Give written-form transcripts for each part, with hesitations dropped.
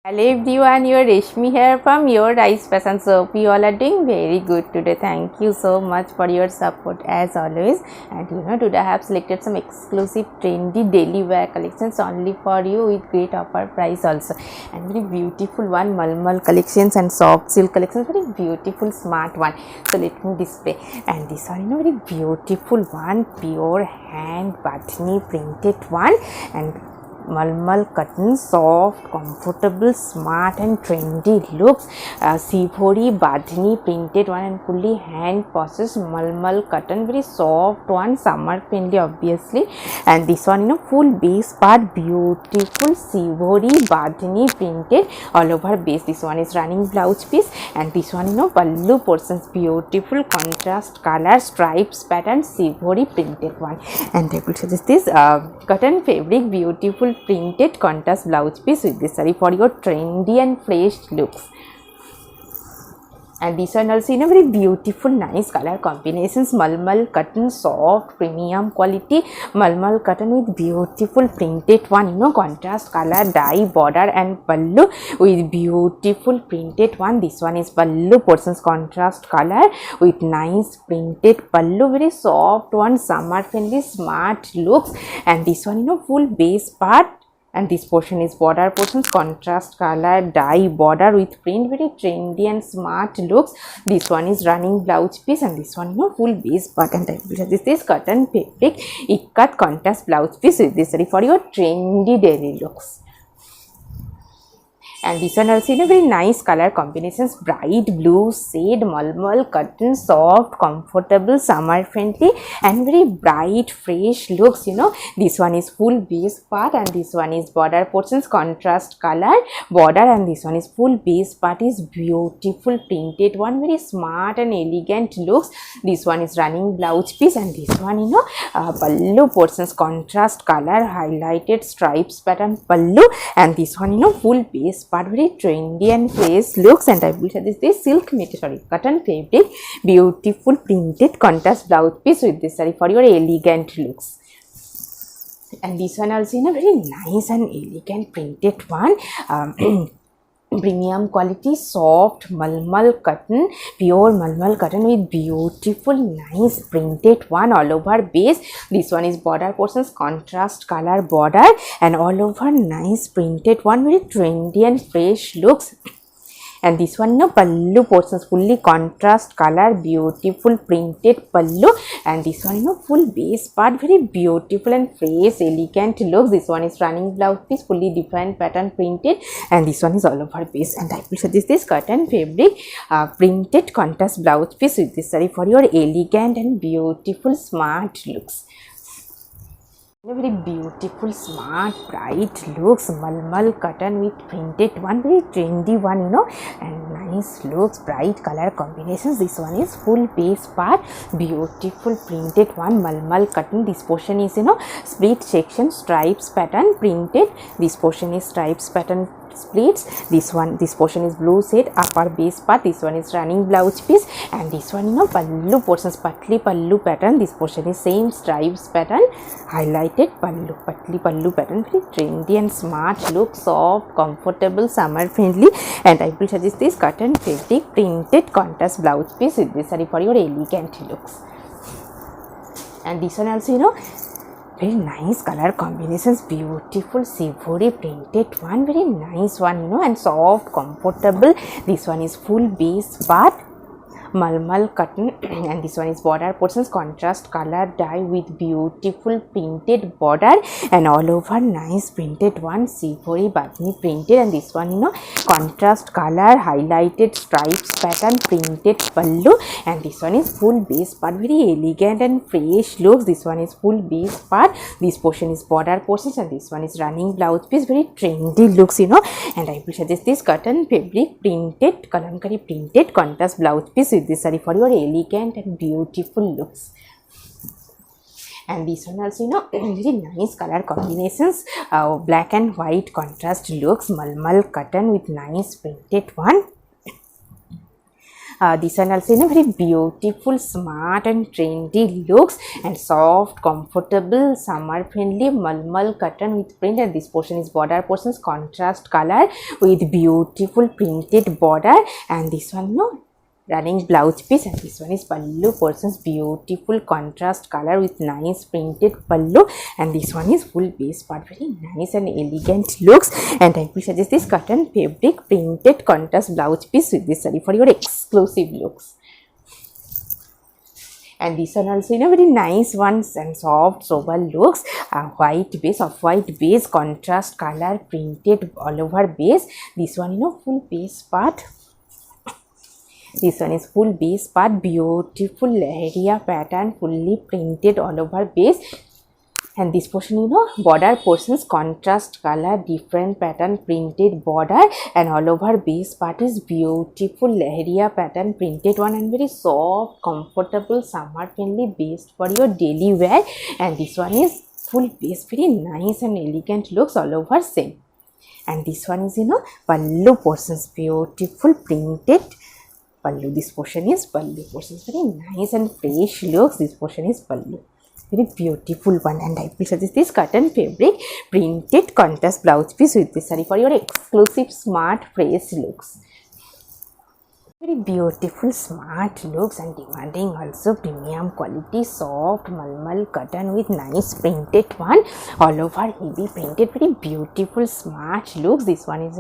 Hello everyone, your Reshmi here from Your Rice Fashion. So hope you all are doing very good today. Thank you so much for your support as always. And today I have selected some exclusive trendy daily wear collections only for you with great offer price also. And very beautiful one, Malmal collections and soft silk collections, very beautiful smart one. So let me display. And this one, very beautiful one, pure hand batni printed one, and Malmal cotton, soft, comfortable, smart and trendy looks. Sivori Badhani printed one and fully hand processed Malmal cotton, very soft one, summer friendly obviously. And this one full base part, beautiful Sivori Badhani printed all over base. This one is running blouse piece, and this one pallu portions, beautiful contrast color, stripes pattern, Sivori printed one. And I will suggest this cotton fabric, beautiful printed contrast blouse piece with this saree for your trendy and fresh looks. And this one also in a very beautiful nice color combinations, Malmal cotton, soft premium quality Malmal cotton with beautiful printed one, contrast color, dye border and pallu with beautiful printed one. This one is pallu portions, contrast color with nice printed pallu, very soft one, summer friendly smart looks. And this one full base part, and this portion is border portions, contrast color, dye border with print, very trendy and smart looks. This one is running blouse piece, and this one full base part. And this is cotton fabric ikat contrast blouse piece with this for your trendy daily looks. And this one also in a very nice color combinations, bright blue shade, Malmal cotton, soft, comfortable, summer friendly and very bright fresh looks. This one is full base part, and this one is border portions, contrast color border, and this one is full base part is beautiful printed one, very smart and elegant looks. This one is running blouse piece, and this one pallu portions, contrast color, highlighted stripes pattern pallu, and this one full base part, very trendy and fresh looks. And I will say this silk material, cotton fabric, beautiful printed contrast blouse piece with this saree for your elegant looks. And this one also in a very nice and elegant printed one, premium quality soft Malmal cotton, pure Malmal cotton with beautiful nice printed one all over base. This one is border portions, contrast color border and all over nice printed one, very trendy and fresh looks. And this one pallu portions, fully contrast color, beautiful printed pallu, and this one full base part, very beautiful and fresh elegant looks. This one is running blouse piece, fully different pattern printed, and this one is all over base. And I will suggest this cotton fabric printed contrast blouse piece with this saree for your elegant and beautiful smart looks. Very beautiful smart bright looks, Malmal cotton with printed one, very trendy one, and nice looks, bright color combinations. This one is full base part, beautiful printed one, Malmal cotton. This portion is split section, stripes pattern printed. This portion is stripes pattern splits. This portion is blue shade, upper base part. This one is running blouse piece, and this one pallu portions, patli pallu pattern. This portion is same stripes pattern, highlighted pallu, patli pallu pattern, very trendy and smart look, soft, comfortable, summer friendly. And I will suggest this cotton fabric printed contrast blouse piece with this saree for your elegant looks. And this one also very nice color combinations, beautiful Sivori printed one, very nice one, and soft, comfortable. This one is full base part, Malmal cotton, and this one is border portions, contrast color dye with beautiful printed border and all over nice printed one, Sivori Badhani printed. And this one contrast color, highlighted stripes pattern printed pallu, and this one is full base part, very elegant and fresh looks. This one is full base part, this portion is border portions, and this one is running blouse piece, very trendy looks, and I will suggest this cotton fabric printed kalamkari printed contrast blouse piece with this saree for your elegant and beautiful looks. And this one also very nice color combinations, black and white contrast looks, Malmal cotton with nice printed one, This one also very beautiful, smart and trendy looks, and soft, comfortable, summer friendly malmal cotton with print. And this portion is border portions, contrast color with beautiful printed border. And this one running blouse piece, and this one is pallu portions, beautiful contrast color with nice printed pallu. And this one is full base part, very nice and elegant looks. And I will suggest this cotton fabric printed contrast blouse piece with this saree for your exclusive looks. And this one also very nice ones and soft sober looks, white base, of white base, contrast color printed all over base. This one full base part. This one is full base part, beautiful area pattern, fully printed all over base. And this portion border portions, contrast color, different pattern printed border, and all over base part is beautiful area pattern printed one, and very soft, comfortable, summer friendly, based for your daily wear. And this one is full base, very nice and elegant looks all over same. And this one is pallu portions, beautiful printed pallu. This portion is pallu portions, very nice and fresh looks. This portion is pallu, very beautiful one. And I will suggest this cotton fabric printed contrast blouse piece with this saree for your exclusive smart fresh looks. Very beautiful, smart looks and demanding also premium quality, soft malmal cotton with nice printed one, all over heavy printed, very beautiful, smart looks. This one is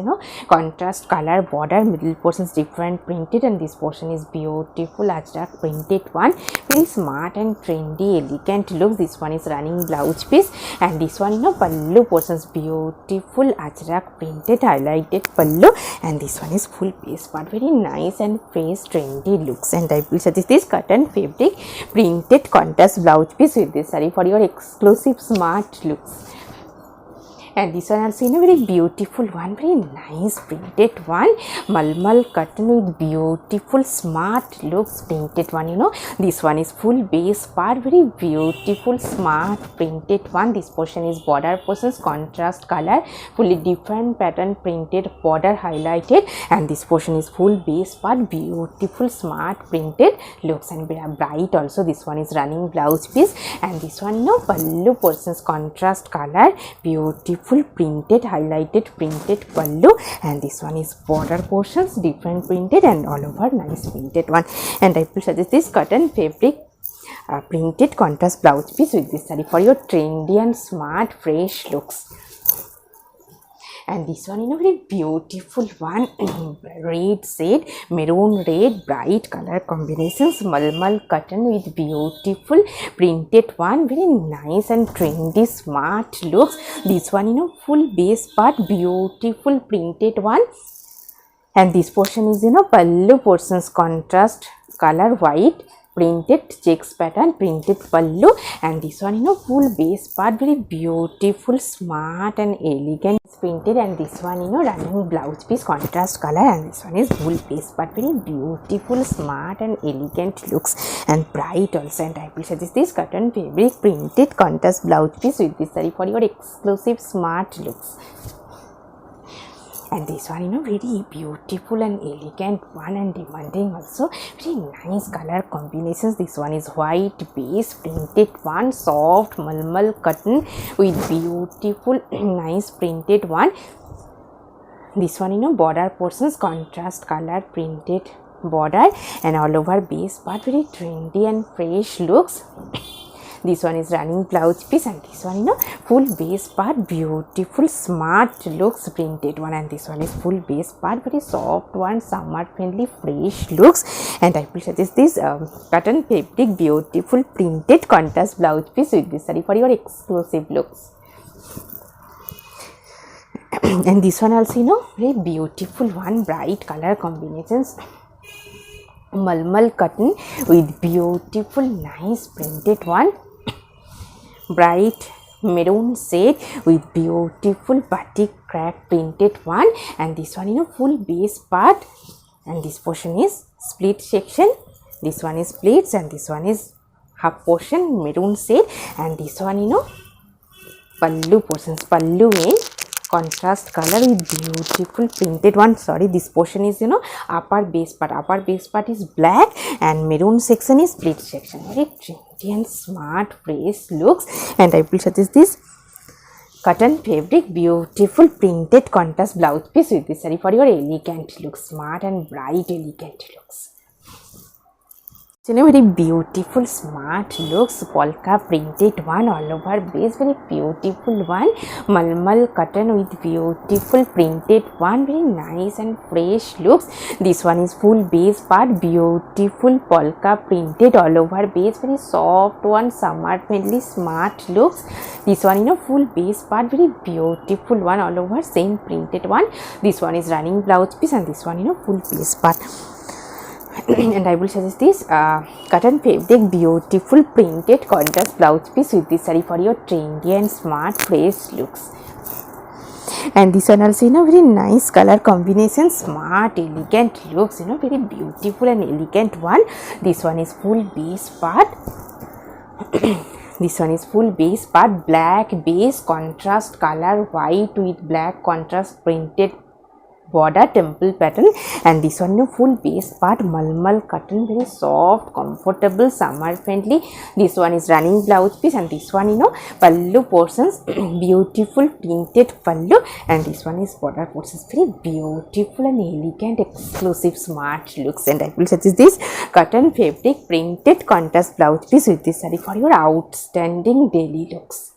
contrast color border, middle portions different printed, and this portion is beautiful ajrak printed one, very smart and trendy, elegant looks. This one is running blouse piece, and this one pallu portions, beautiful ajrak printed highlighted pallu, and this one is full base part, very nice and fresh trendy looks. And I will suggest this cotton fabric printed contrast blouse piece with this saree for your exclusive smart looks. And this one also very beautiful one, very nice printed one, malmal cotton with beautiful smart looks printed one. This one is full base part, very beautiful smart printed one. This portion is border portions, contrast color, fully different pattern printed border highlighted, and this portion is full base part, beautiful smart printed looks and bright also. This one is running blouse piece, and this one pallu portions, contrast color, beautiful printed highlighted printed pallu, and this one is border portions, different printed and all over nice printed one. And I will suggest this cotton fabric printed contrast blouse piece with this saree for your trendy and smart fresh looks. And this one very beautiful one, red shade, maroon red, bright color combinations, malmal cotton with beautiful printed one, very nice and trendy smart looks. This one full base part, beautiful printed one, and this portion is pallu portions, contrast color white printed checks pattern printed pallu, and this one full base part, very beautiful smart and elegant printed, and this one running blouse piece, contrast color, and this one is full base part, very beautiful smart and elegant looks and bright also. And I will suggest this cotton fabric printed contrast blouse piece with this saree for your exclusive smart looks. And this one very beautiful and elegant one, and demanding also, very nice color combinations. This one is white base printed one, soft malmal cotton with beautiful nice printed one. This one border portions, contrast color printed border, and all over base part, very trendy and fresh looks. This one is running blouse piece, and this one full base part, beautiful smart looks printed one, and this one is full base part, very soft one, summer friendly fresh looks. And I will suggest this cotton fabric beautiful printed contrast blouse piece with this saree for your exclusive looks. And this one also very beautiful one, bright color combinations, malmal cotton with beautiful nice printed one, bright maroon shade with beautiful batik crack printed one, and this one full base part, and this portion is split section, this one is pleats, and this one is half portion maroon shade, and this one pallu portions, pallu in contrast color with beautiful printed one. Sorry, this portion is upper base part is black and maroon section is pleat section. Very trendy and smart fresh looks. And I will suggest this cotton fabric beautiful printed contrast blouse piece with this saree for your elegant looks, smart and bright elegant looks. Very beautiful smart looks, polka printed one all over base, very beautiful one, malmal cotton with beautiful printed one, very nice and fresh looks. This one is full base part, beautiful polka printed all over base, very soft one, summer friendly smart looks. This one full base part, very beautiful one all over, same printed one. This one is running blouse piece and this one full base part. And I will suggest this cotton fabric beautiful printed contrast blouse piece with this saree for your trendy and smart fresh looks. And this one also very nice color combination, smart elegant looks, very beautiful and elegant one. This one is full base part. This one is full base part, black base contrast color, white with black contrast printed border temple pattern. And this one full base part, malmal cotton, very soft, comfortable, summer friendly. This one is running blouse piece and this one pallu portions, beautiful printed pallu, and this one is border portions, very beautiful and elegant exclusive smart looks. And I will suggest this cotton fabric printed contrast blouse piece with this saree for your outstanding daily looks.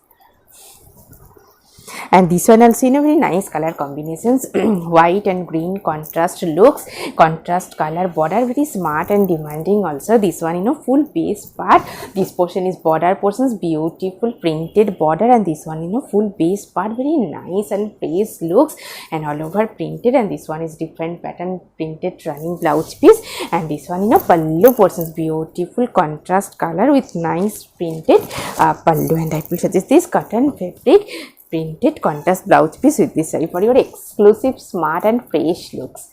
And this one also very nice color combinations, white and green contrast looks, contrast color border, very smart and demanding also. This one full base part, this portion is border portions, beautiful printed border, and this one full base part, very nice and fresh looks and all over printed. And this one is different pattern printed running blouse piece. And this one pallu portions, beautiful contrast color with nice printed pallu. And I will suggest this cotton fabric printed contrast blouse piece with this saree for your exclusive smart and fresh looks.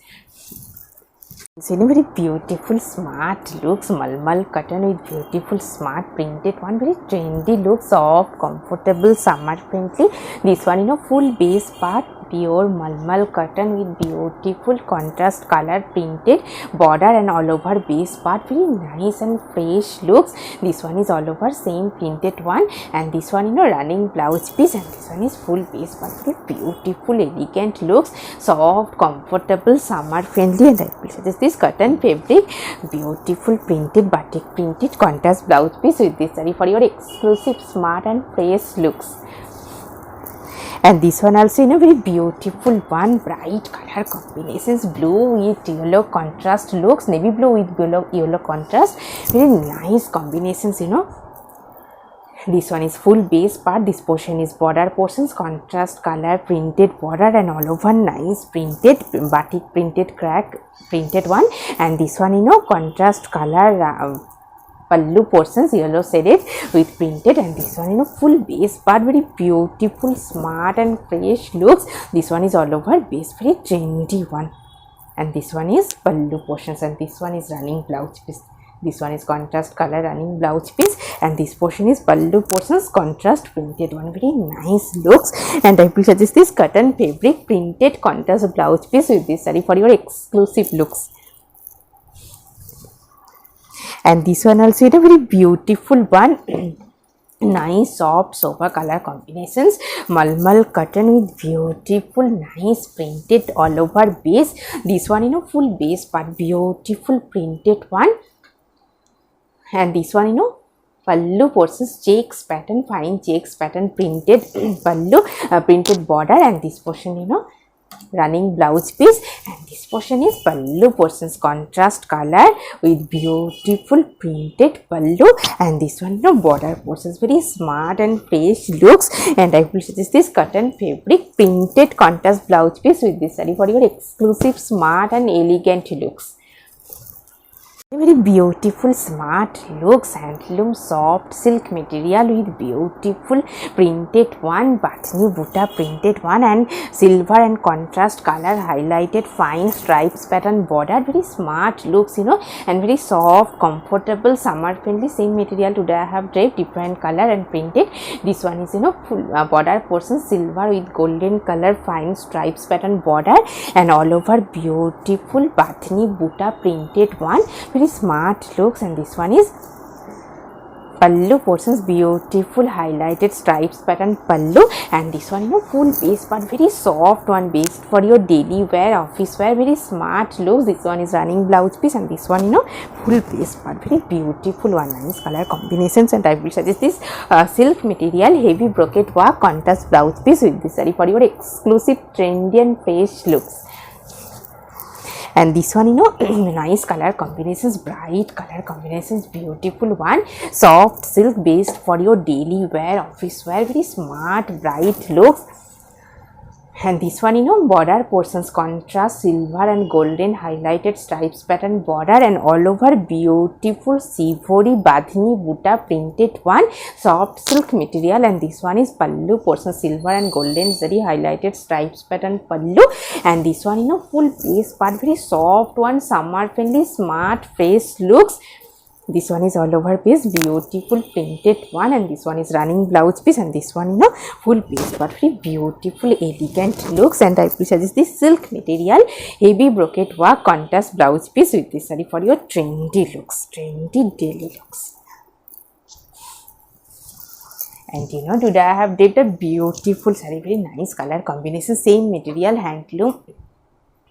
It's very beautiful smart looks, malmal cotton with beautiful smart printed one, very trendy looks, soft, comfortable, summer friendly. This one full base part, pure malmal cotton with beautiful contrast color printed border and all over base part, very nice and fresh looks. This one is all over same printed one, and this one running blouse piece, and this one is full base part, very beautiful elegant looks, soft, comfortable, summer friendly. And I will suggest this cotton fabric beautiful printed batik printed contrast blouse piece with this saree for your exclusive smart and fresh looks. And this one also very beautiful one, bright color combinations, blue with yellow contrast looks, navy blue with yellow contrast, very nice combinations. This one is full base part, this portion is border portions, contrast color printed border and all over nice printed batik printed crack printed one. And this one contrast color pallu portions, yellow shaded with printed. And this one full base part, very beautiful smart and fresh looks. This one is all over base, very trendy one. And this one is pallu portions, and this one is running blouse piece. This one is contrast color running blouse piece, and this portion is pallu portions, contrast printed one, very nice looks. And I will suggest this cotton fabric printed contrast blouse piece with this saree for your exclusive looks. And this one also very beautiful one, nice soft sober color combinations, malmal cotton with beautiful nice printed all over base. This one full base part, beautiful printed one. And this one pallu portions, checks pattern, fine checks pattern printed pallu printed border, and this portion running blouse piece, and this portion is pallu portions, contrast color with beautiful printed pallu, and this one border portions, very smart and fresh looks. And I will suggest this cotton fabric printed contrast blouse piece with this saree for your exclusive smart and elegant looks. Very beautiful smart looks, handloom soft silk material with beautiful printed one, batni buta printed one, and silver and contrast color highlighted fine stripes pattern border. Very smart looks, and very soft, comfortable, summer friendly. Same material today I have draped, different color and printed. This one is full border portion silver with golden color fine stripes pattern border, and all over beautiful batni buta printed one. Very smart looks. And this one is pallu portions, beautiful highlighted stripes pattern pallu, and this one full base but very soft one, based for your daily wear, office wear. Very smart looks. This one is running blouse piece, and this one full base but very beautiful one. Nice color combinations, and I will suggest this silk material heavy brocade work contrast blouse piece with this saree for your exclusive trendy and fresh looks. And this one nice color combinations, bright color combinations, beautiful one, soft silk based for your daily wear, office wear. Very smart bright looks. And this one border portions contrast silver and golden highlighted stripes pattern border, and all over beautiful sivori badhini buta printed one, soft silk material. And this one is pallu portions, silver and golden zari highlighted stripes pattern pallu, and this one full base part, very soft one, summer friendly, smart fresh looks. This one is all over piece, beautiful printed one, and this one is running blouse piece, and this one full piece but very beautiful elegant looks. And I will suggest this silk material heavy brocade work contrast blouse piece with this saree for your trendy looks, trendy daily looks. And today I have did a beautiful saree, very nice color combination, same material, handloom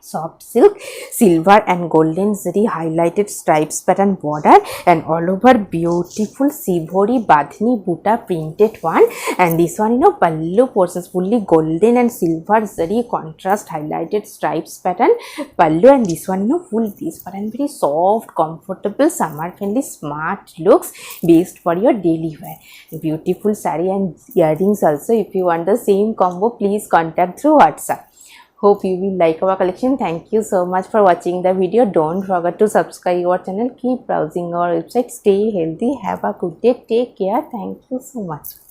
soft silk, silver and golden zari highlighted stripes pattern border, and all over beautiful sivori badhni buta printed one. And this one pallu portions, fully golden and silver zari contrast highlighted stripes pattern pallu, and this one full piece pattern, very soft, comfortable, summer friendly, smart looks based for your daily wear. Beautiful saree and earrings also. If you want the same combo, please contact through WhatsApp. Hope you will like our collection. Thank you so much for watching the video. Don't forget to subscribe our channel. Keep browsing our website. Stay healthy. Have a good day. Take care. Thank you so much.